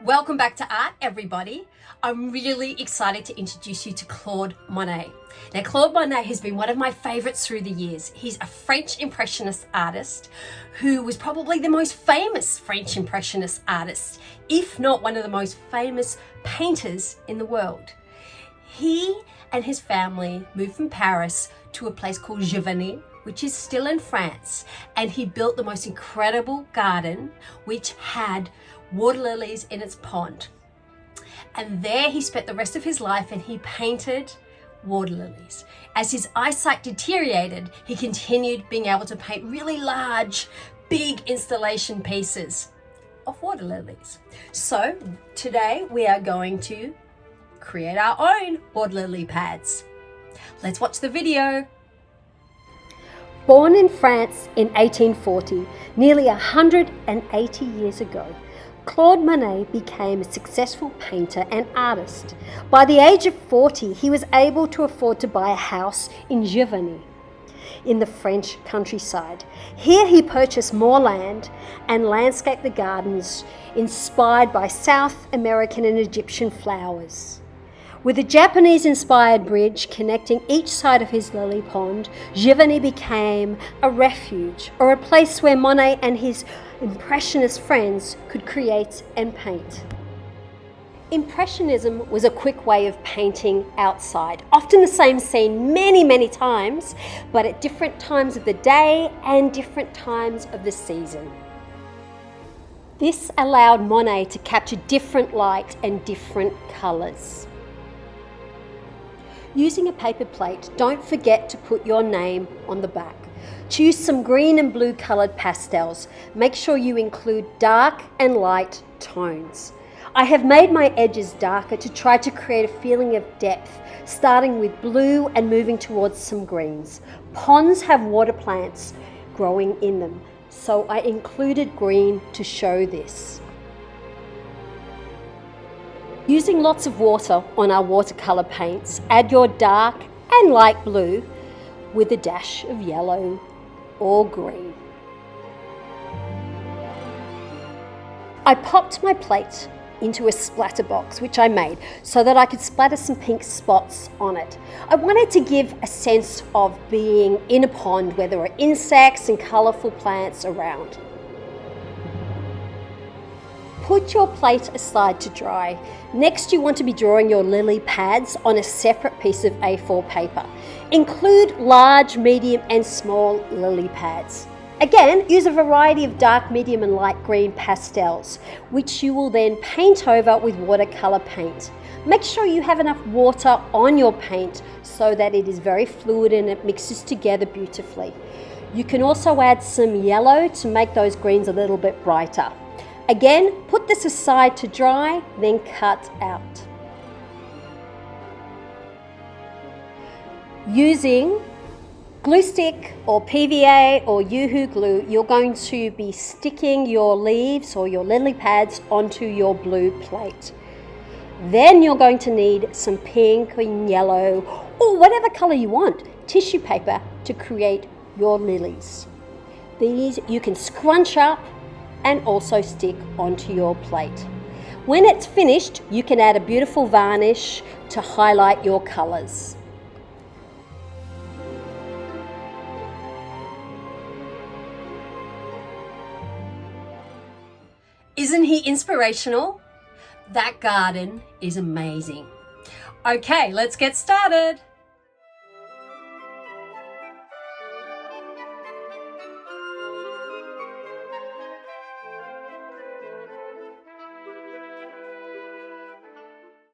Welcome back to Art, everybody. I'm really excited to introduce you to Claude Monet. Now, Claude Monet has been one of my favorites through the years. He's a French Impressionist artist who was probably the most famous French Impressionist artist, if not one of the most famous painters in the world. He and his family moved from Paris to a place called Giverny, which is still in France, and he built the most incredible garden which had water lilies in its pond. And there he spent the rest of his life, and he painted water lilies. As his eyesight deteriorated, he continued being able to paint really large, big installation pieces of water lilies. So today we are going to create our own water lily pads. Let's watch the video. Born in France in 1840, nearly 180 years ago, Claude Monet became a successful painter and artist. By the age of 40, he was able to afford to buy a house in Giverny, in the French countryside. Here he purchased more land and landscaped the gardens inspired by South American and Egyptian flowers. With a Japanese-inspired bridge connecting each side of his lily pond, Giverny became a refuge, or a place where Monet and his Impressionist friends could create and paint. Impressionism was a quick way of painting outside, often the same scene many times, but at different times of the day and different times of the season. This allowed Monet to capture different light and different colours. Using a paper plate, don't forget to put your name on the back. Choose some green and blue coloured pastels. Make sure you include dark and light tones. I have made my edges darker to try to create a feeling of depth, starting with blue and moving towards some greens. Ponds have water plants growing in them, so I included green to show this. Using lots of water on our watercolour paints, add your dark and light blue with a dash of yellow or green. I popped my plate into a splatter box, which I made so that I could splatter some pink spots on it. I wanted to give a sense of being in a pond where there were insects and colourful plants around. Put your plate aside to dry. Next, you want to be drawing your lily pads on a separate piece of A4 paper. Include large, medium and small lily pads. Again, use a variety of dark, medium and light green pastels, which you will then paint over with watercolour paint. Make sure you have enough water on your paint so that it is very fluid and it mixes together beautifully. You can also add some yellow to make those greens a little bit brighter. Again, put this aside to dry, then cut out. Using glue stick or PVA or Yoo-hoo glue, you're going to be sticking your leaves or your lily pads onto your blue plate. Then you're going to need some pink and yellow or whatever colour you want, tissue paper to create your lilies. These you can scrunch up and also stick onto your plate. When it's finished, you can add a beautiful varnish to highlight your colours. Isn't he inspirational? That garden is amazing. Okay, let's get started.